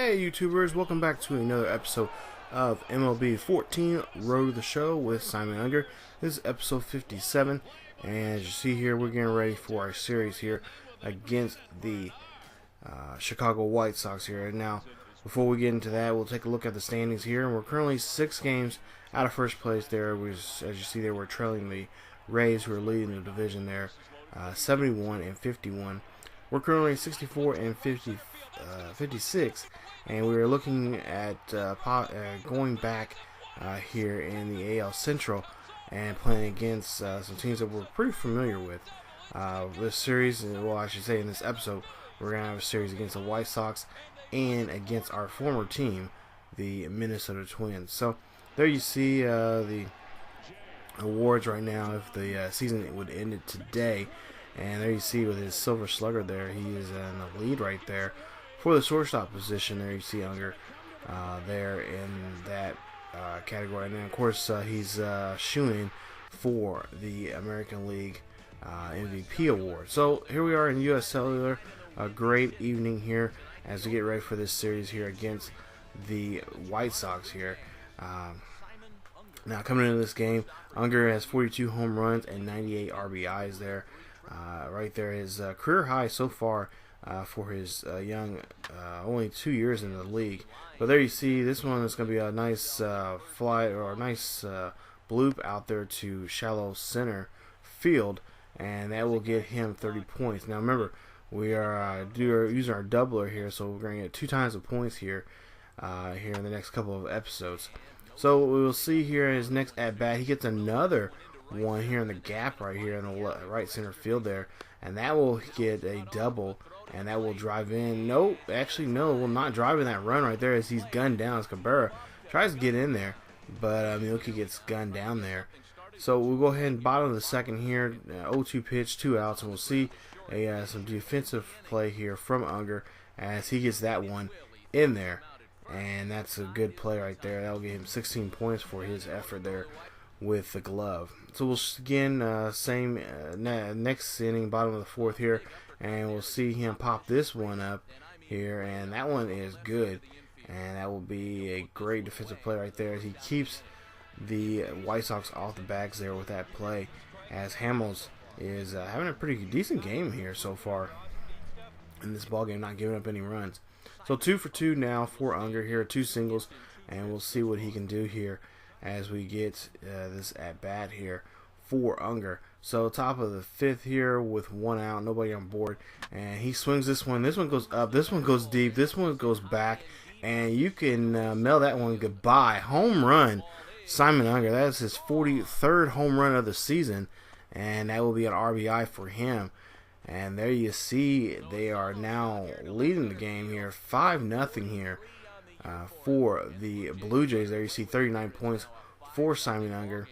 Hey YouTubers, welcome back to another episode of MLB 14 Road to the Show with Simon Unger. This is episode 57, and as you see here, we're getting ready for our series here against the Chicago White Sox here. And now, before we get into that, we'll take a look at the standings here, and we're currently 6 games out of first place there. As you see there, we're trailing the Rays, who are leading the division there, 71 and 51. We're currently 64 and 56, and we are looking at going back here in the AL Central and playing against some teams that we're pretty familiar with. This series, well, I should say in this episode, we're going to have a series against the White Sox and against our former team, the Minnesota Twins. So there you see the awards right now if the season would end it today. And there you see with his Silver Slugger there, he is in the lead right there for the shortstop position. There you see Unger there in that category. And then, of course, he's shooting for the American League MVP award. So here we are in U.S. Cellular. A great evening here as we get ready for this series here against the White Sox here. Now, coming into this game, Unger has 42 home runs and 98 RBIs there. Right there, his career high so far for his young, only 2 years in the league. But there you see, this one is going to be a nice fly or a nice bloop out there to shallow center field, and that will get him 30 points. Now remember, we are using our doubler here, so we're going to get 2 times the points here here in the next couple of episodes. So we will see here his next at bat, he gets another one here in the gap right here in the right center field there, and that will get a double, and that will drive in. Nope, actually no, will not drive in that run right there as he's gunned down as Cabrera tries to get in there, but Milky gets gunned down there. So we'll go ahead and bottom of the second here, 0-2 pitch, 2 outs, and we'll see some defensive play here from Unger as he gets that one in there, and that's a good play right there. That'll get him 16 points for his effort there with the glove. So we'll again same next inning, bottom of the fourth here, and we'll see him pop this one up here, and that one is good, and that will be a great defensive play right there as he keeps the White Sox off the backs there with that play, as Hamels is having a pretty decent game here so far in this ball game, not giving up any runs. So 2 for 2 now for Unger here, 2 singles, and we'll see what he can do here as we get this at bat here for Unger. So top of the 5th here with 1 out, nobody on board, and he swings this one. This one goes up, this one goes deep, this one goes back, and you can mail that one goodbye. Home run, Simon Unger. That is his 43rd home run of the season, and that will be an RBI for him. And there you see they are now leading the game here, 5-0 here. For the Blue Jays. There you see 39 points for Simon Unger,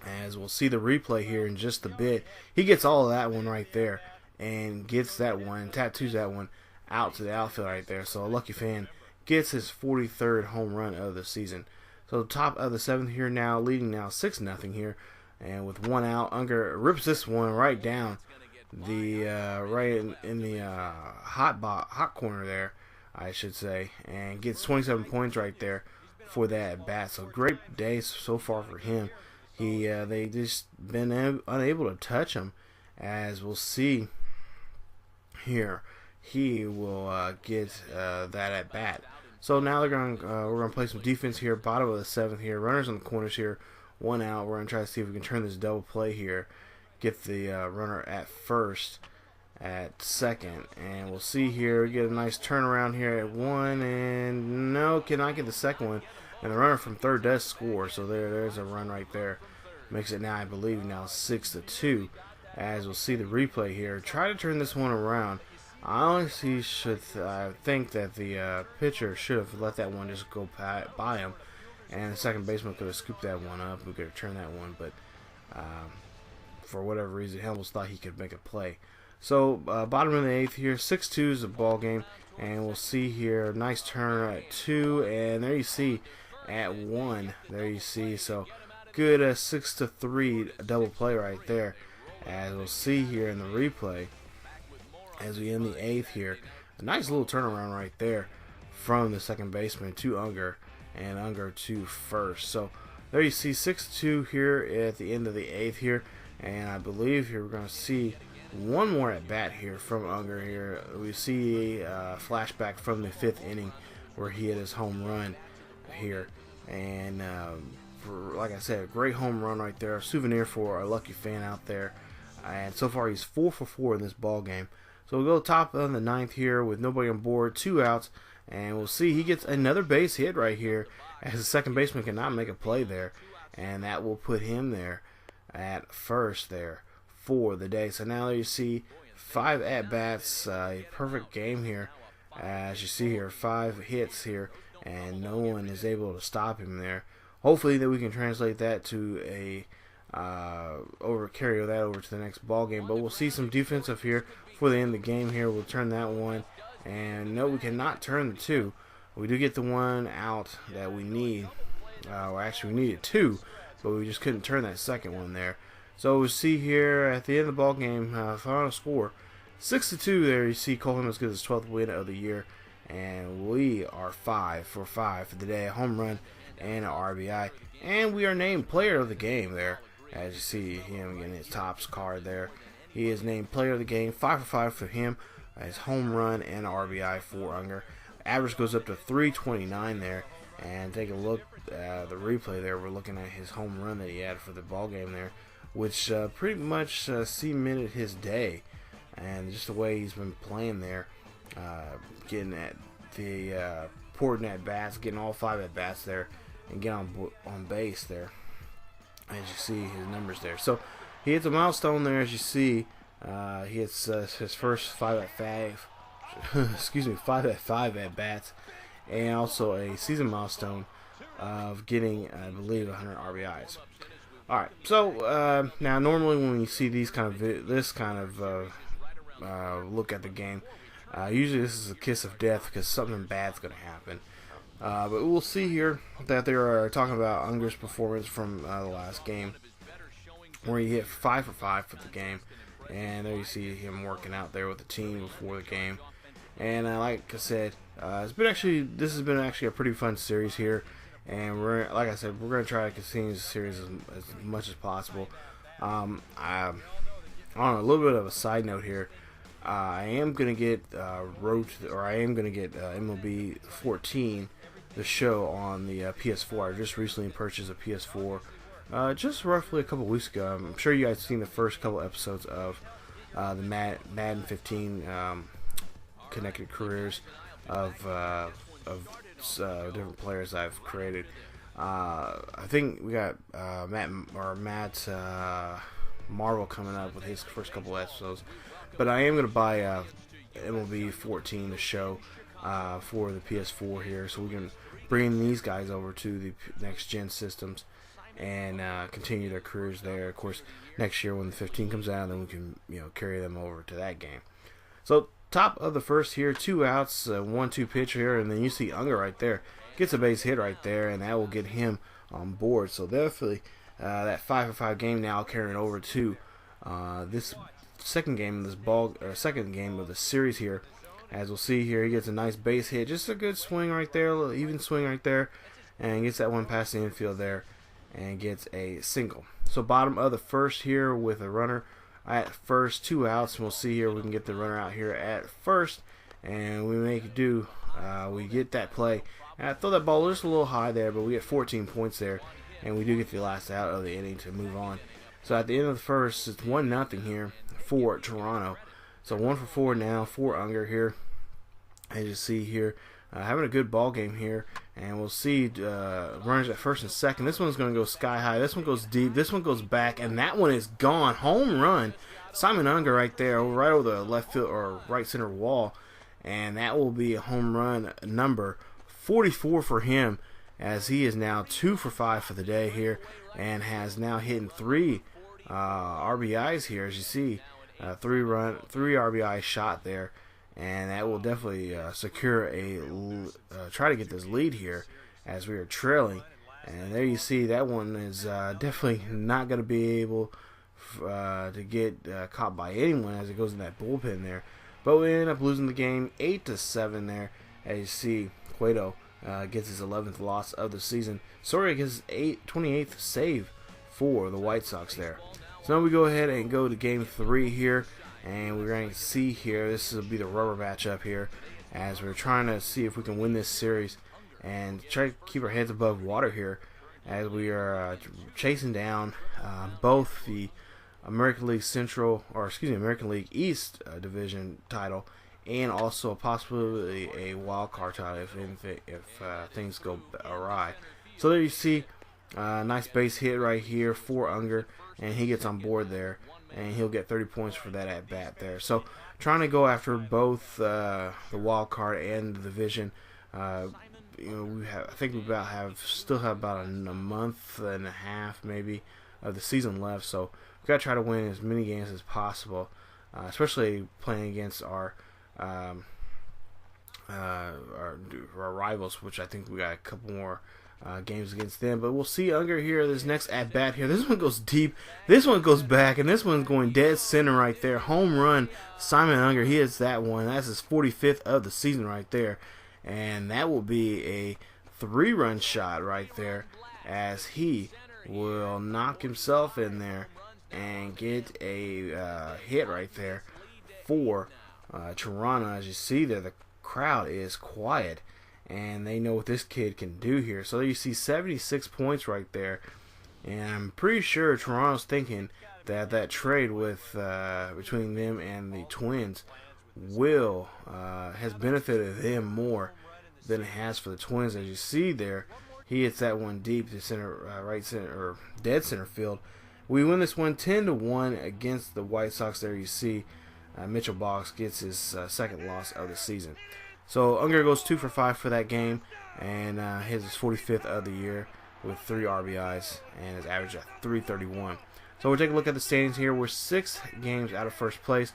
as we'll see the replay here in just a bit. He gets all of that one right there and gets that one, tattoos that one out to the outfield right there. So a lucky fan gets his 43rd home run of the season. So top of the 7th here now, leading now 6-0 here, and with 1 out, Unger rips this one right down the right in the hot corner there, I should say, and gets 27 points right there for that at bat. So great day so far for him. They just been unable to touch him, as we'll see here. He will get that at bat. So now we're gonna play some defense here. Bottom of the 7th here, runners on the corners here, 1 out. We're gonna try to see if we can turn this double play here, get the runner at first, at second, and we'll see here. We get a nice turnaround here at 1, and no, cannot get the second one, and the runner from third does score. So there's a run right there, makes it now, I believe, now 6-2. As we'll see the replay here, try to turn this one around. I honestly should think that the pitcher should have let that one just go by him, and the second baseman could have scooped that one up. We could have turned that one, but for whatever reason, Hamels thought he could make a play. So bottom of the 8th here, 6-2 is the ball game, and we'll see here, nice turn at 2, and there you see at 1. There you see, so good 6-3 double play right there, as we'll see here in the replay as we end the 8th here. A nice little turnaround right there from the second baseman to Unger, and Unger to first. So there you see 6-2 here at the end of the 8th here, and I believe here we're going to see one more at bat here from Unger here. We see a flashback from the 5th inning where he hit his home run here, and like I said, a great home run right there, a souvenir for a lucky fan out there. And so far he's 4 for 4 in this ball game. So we'll go top of the 9th here with nobody on board, 2 outs, and we'll see he gets another base hit right here as the second baseman cannot make a play there, and that will put him there at first there for the day. So now you see 5 at-bats, a perfect game here. As you see here, 5 hits here, and no one is able to stop him there. Hopefully that we can translate that to a carry that over to the next ball game. But we'll see some defensive here for the end of the game here. We'll turn that one, and no, we cannot turn the 2. We do get the 1 out that we need. Well, actually, we needed 2, but we just couldn't turn that second one there. So we'll see here at the end of the ball game, final score 6-2 there. You see Cole Hamels gets his 12th win of the year, and we are 5 for 5 for the day, a home run and an RBI, and we are named player of the game there. As you see him getting his Topps card there, he is named player of the game, 5 for 5 for him, his home run and RBI for Unger. Average goes up to 329 there, and take a look at the replay there. We're looking at his home run that he had for the ball game there, which pretty much cemented his day, and just the way he's been playing there, getting at the important at bats, getting all 5 at bats there, and get on base there. As you see his numbers there, so he hits a milestone there. As you see, he hits his first 5 at 5. Excuse me, 5 at 5 at bats, and also a season milestone of getting, I believe, 100 RBIs. All right, so now normally when you see these kind of look at the game, usually this is a kiss of death because something bad's going to happen. But we'll see here that they are talking about Unger's performance from the last game, where he hit 5 for 5 for the game, and there you see him working out there with the team before the game. And like I said, this has been actually a pretty fun series here, and like I said, we're going to try to continue this series as much as possible. On a little bit of a side note here, I am going to get MLB 14, the show, on the PS4. I just recently purchased a PS4, just roughly a couple weeks ago. I'm sure you guys have seen the first couple episodes of the Madden 15 connected careers of different players I've created. I think we got Matt Marvel coming up with his first couple episodes, but I am going to buy MLB 14, the show, for the PS4 here, so we can bring these guys over to the next gen systems and continue their careers there. Of course, next year when the 15 comes out, then we can carry them over to that game. So top of the first here, 2 outs, 1-2 pitch here, and then you see Unger right there gets a base hit right there, and that will get him on board. So definitely that 5 for 5 game now carrying over to this second game of the series here. As we'll see here, he gets a nice base hit, just a good swing right there, a little even swing right there, and gets that one past the infield there, and gets a single. So bottom of the first here with a runner at first, 2 outs, and we'll see here we can get the runner out here at first, and we make do. We get that play, and I throw that ball just a little high there, but we get 14 points there, and we do get the last out of the inning to move on. So at the end of the first, it's 1-0 here for Toronto. So 1 for 4 now for Unger here. As you see here, having a good ball game here, and we'll see runners at first and second. This one's going to go sky high. This one goes deep. This one goes back, and that one is gone. Home run, Simon Unger right there, right over the left field or right center wall, and that will be a home run number 44 for him, as he is now 2 for 5 for the day here, and has now hit 3 RBIs here. As you see, 3 RBI shot there. And that will definitely secure try to get this lead here as we are trailing. And there you see that one is definitely not going to be able to get caught by anyone as it goes in that bullpen there. But we end up losing the game 8-7 there, As you see, Cueto gets his 11th loss of the season. Soria gets his 28th save for the White Sox there. So now we go ahead and go to game 3 here, and we're going to see here, this will be the rubber matchup here, as we're trying to see if we can win this series and try to keep our heads above water here, as we are chasing down both the American League American League East division title, and also possibly a wild card title if things go awry. So there you see, nice base hit right here for Unger, and he gets on board there, and he'll get 30 points for that at bat there. So trying to go after both the wild card and the division. I think we still have about a month and a half maybe of the season left, so we've got to try to win as many games as possible, especially playing against our rivals, which I think we got a couple more games against them. But we'll see Unger here, this next at bat here. This one goes deep, this one goes back, and this one's going dead center right there. Home run, Simon Unger. He hits that one. That's his 45th of the season right there. And that will be a 3-run shot right there, as he will knock himself in there and get a hit right there for Toronto. As you see there, the crowd is quiet, and they know what this kid can do here. So you see 76 points right there, and I'm pretty sure Toronto's thinking that that trade with between them and the Twins has benefited them more than it has for the Twins. As you see there, he hits that one deep to center, right center, or dead center field. We win this one 10-1 against the White Sox. There you see Mitchell Boggs gets his second loss of the season. So Unger goes 2 for 5 for that game, and his 45th of the year with 3 RBIs, and his average at 331. So we'll take a look at the standings here. We're 6 games out of first place.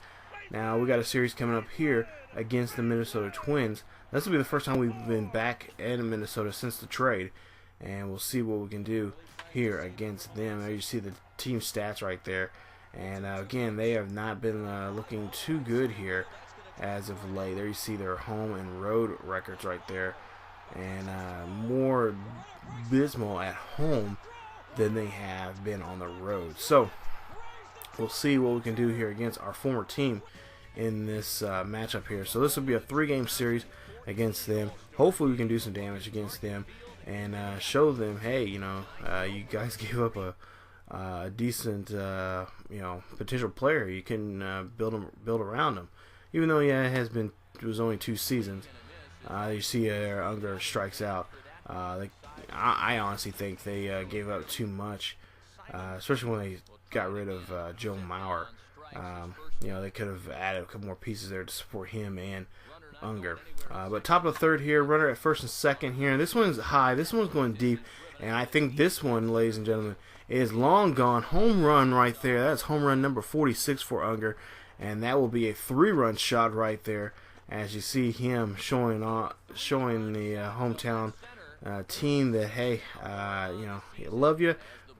Now we got a series coming up here against the Minnesota Twins. This will be the first time we've been back in Minnesota since the trade, and we'll see what we can do here against them. There you see the team stats right there, and again, they have not been looking too good here as of late. There you see their home and road records right there, and more abysmal at home than they have been on the road. So we'll see what we can do here against our former team in this matchup here. So this will be a 3-game series against them. Hopefully we can do some damage against them and show them, hey, you guys gave up a decent potential player. You can build around them, even though it was only 2 seasons. You see Unger strikes out. I honestly think they gave up too much, especially when they got rid of Joe Mauer. They could have added a couple more pieces there to support him and Unger. But top of the 3rd here, runner at 1st and 2nd here. This one's high, this one's going deep, and I think this one, ladies and gentlemen, is long gone. Home run right there. That's home run number 46 for Unger, and that will be a 3-run shot right there, as you see him showing the hometown team that, hey, I love you,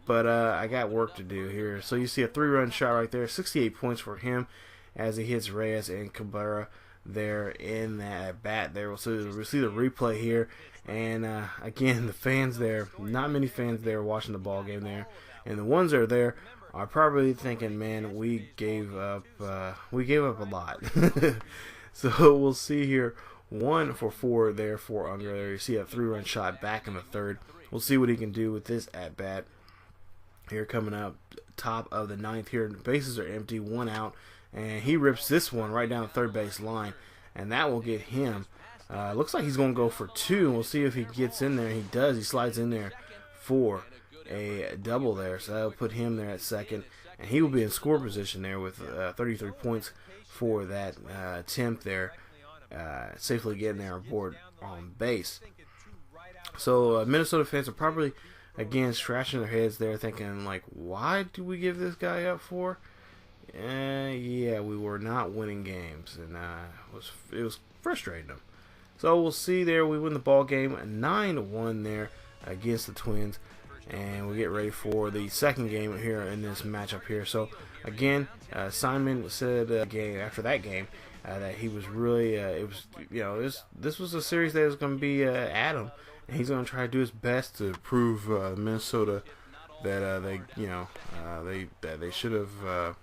but I got work to do here. So you see a 3-run shot right there, 68 points for him, as he hits Reyes and Cabrera there in that bat there. We'll see the replay here, and again, the fans there, not many fans there watching the ball game there, and the ones that are there are probably thinking, man, we gave up a lot. So we'll see here, 1 for 4 there for Unger. There you see a 3-run shot back in the 3rd. We'll see what he can do with this at bat here coming up top of the 9th here. The bases are empty, 1 out, and he rips this one right down the 3rd base line, and that will get him. Looks like he's going to go for 2, and we'll see if he gets in there. He does. He slides in there for a double there, so that'll put him there at 2nd, and he will be in score position there with 33 points for that attempt there, safely getting there aboard on base. So Minnesota fans are probably, again, scratching their heads there, thinking, like, why do we give this guy up for? Yeah, we were not winning games, and it was frustrating them. So we'll see there. We win the ball game 9-1 there against the Twins, and we get ready for the 2nd game here in this matchup here. So again, Simon said after that game, that he was really this was a series that was going to be at him, and he's going to try to do his best to prove Minnesota that they should have,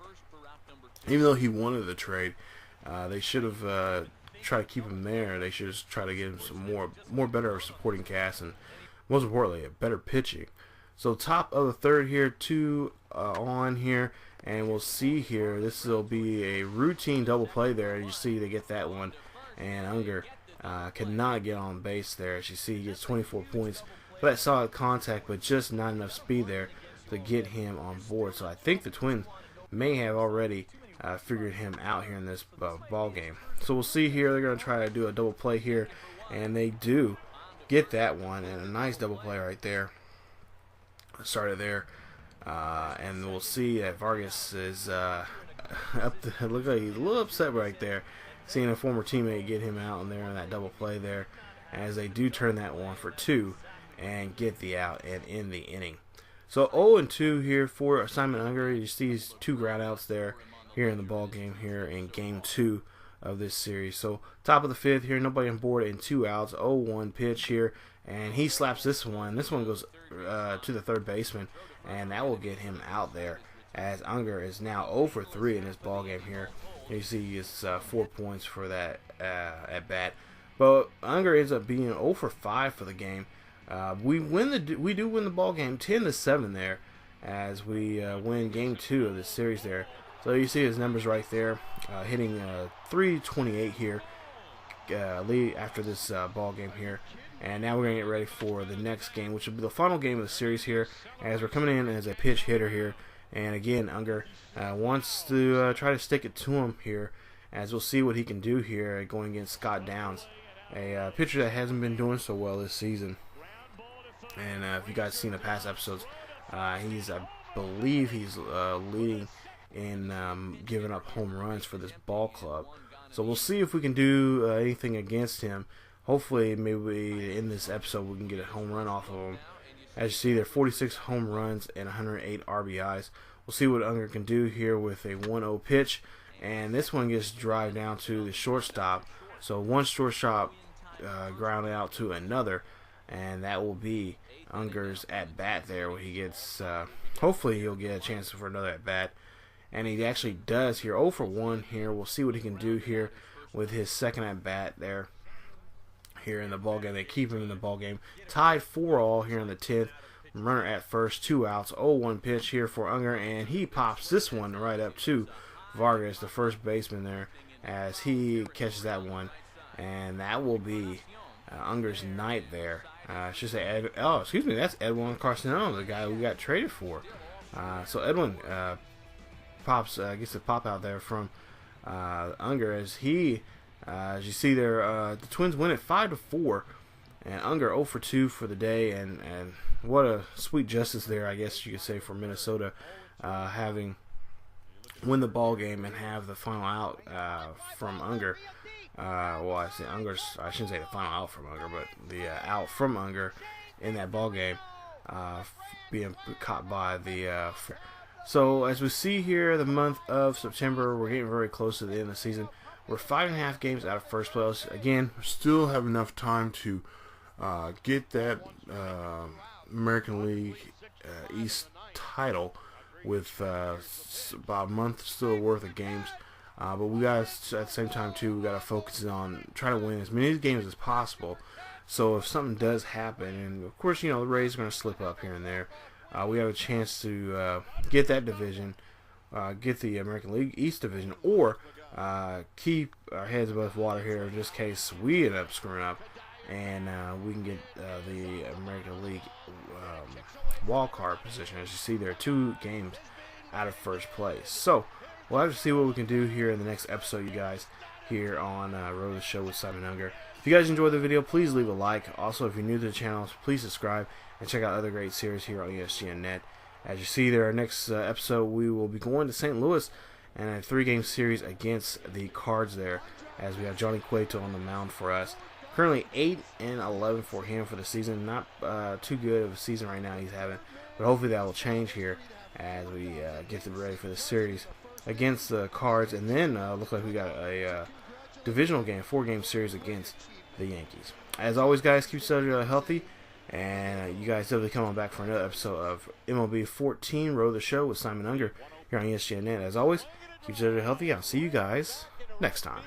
even though he wanted the trade, they should have tried to keep him there. They should just try to get him some more better supporting cast, and most importantly, a better pitching. So top of the third here, 2 on here, and we'll see here. This will be a routine double play there. You see they get that one, and Unger cannot get on base there. As you see, he gets 24 points for that solid contact, but just not enough speed there to get him on board. So I think the Twins may have already figured him out here in this ball game. So we'll see here. They're going to try to do a double play here, and they do get that one, and a nice double play right there. Started there, and we'll see that Vargas is up. Looks like he's a little upset right there, seeing a former teammate get him out in there in that double play there, as they do turn that one for 2 and get the out and end the inning. So 0-2 here for Simon Unger. You see his 2 groundouts there here in the ball game here in game 2 of this series. So top of the 5th here, nobody on board and 2 outs. 0-1 pitch here, and he slaps this one. This one goes to the third baseman, and that will get him out there, as Unger is now 0-3 in this ball game here. You see he gets 4 points for that at bat, but Unger ends up being 0-5 for the game. We do win the ball game 10-7 there, as we win game 2 of this series there. So you see his numbers right there, hitting 328 here, lead after this ball game here. And now we're going to get ready for the next game, which will be the final game of the series here, as we're coming in as a pitch hitter here. And again, Unger wants to try to stick it to him here, as we'll see what he can do here going against Scott Downs, a pitcher that hasn't been doing so well this season. And if you guys seen the past episodes, I believe he's leading in giving up home runs for this ball club. So we'll see if we can do anything against him. Hopefully, maybe in this episode we can get a home run off of him. As you see, there are 46 home runs and 108 RBIs. We'll see what Unger can do here with a 1-0 pitch. And this one gets drive down to the shortstop. So one shortstop grounded out to another. And that will be Unger's at-bat there, where he gets, hopefully he'll get a chance for another at-bat. And he actually does here, 0-1 here. We'll see what he can do here with his second at-bat there. Here in the ball game, they keep him in the ball game. Tied 4-all here in the 10th. Runner at first, 2 outs. 0-1 pitch here for Unger, and he pops this one right up to Vargas, the first baseman there, as he catches that one, and that will be Unger's night there. I should say, that's Edwin Carcinello, the guy we got traded for. So Edwin gets a pop out there from Unger, as he. As you see there, the Twins win it 5-4, and Unger 0-2 for the day, and what a sweet justice there, I guess you could say, for Minnesota, having win the ball game and have the final out from Unger. Well, I say I shouldn't say the final out from Unger, but the out from Unger in that ball game being caught by the. So as we see here, the month of September, we're getting very close to the end of the season. We're 5.5 games out of first place. Again, we still have enough time to get that American League East title with about a month still worth of games. But we got at the same time too, we got to focus on trying to win as many games as possible. So if something does happen, and of course the Rays are going to slip up here and there, we have a chance to get that division, get the American League East division, or keep our heads above water here just in case we end up screwing up, and we can get the American League wild card position. As you see, there are 2 games out of first place. So we'll have to see what we can do here in the next episode, you guys, here on Road to the Show with Simon Unger. If you guys enjoyed the video, please leave a like. Also, if you're new to the channel, please subscribe and check out other great series here on ESGNet. As you see there, our next episode, we will be going to St. Louis and a 3-game series against the Cards there, as we have Johnny Cueto on the mound for us. Currently 8-11 for him for the season. Not too good of a season right now he's having, but hopefully that will change here as we get ready for the series against the Cards. And then look like we got a divisional game, 4-game series against the Yankees. As always, guys, keep yourself healthy, and you guys definitely come on back for another episode of MLB 14 Road the Show with Simon Unger here on ESGNet. As always, keep yourself healthy. I'll see you guys next time.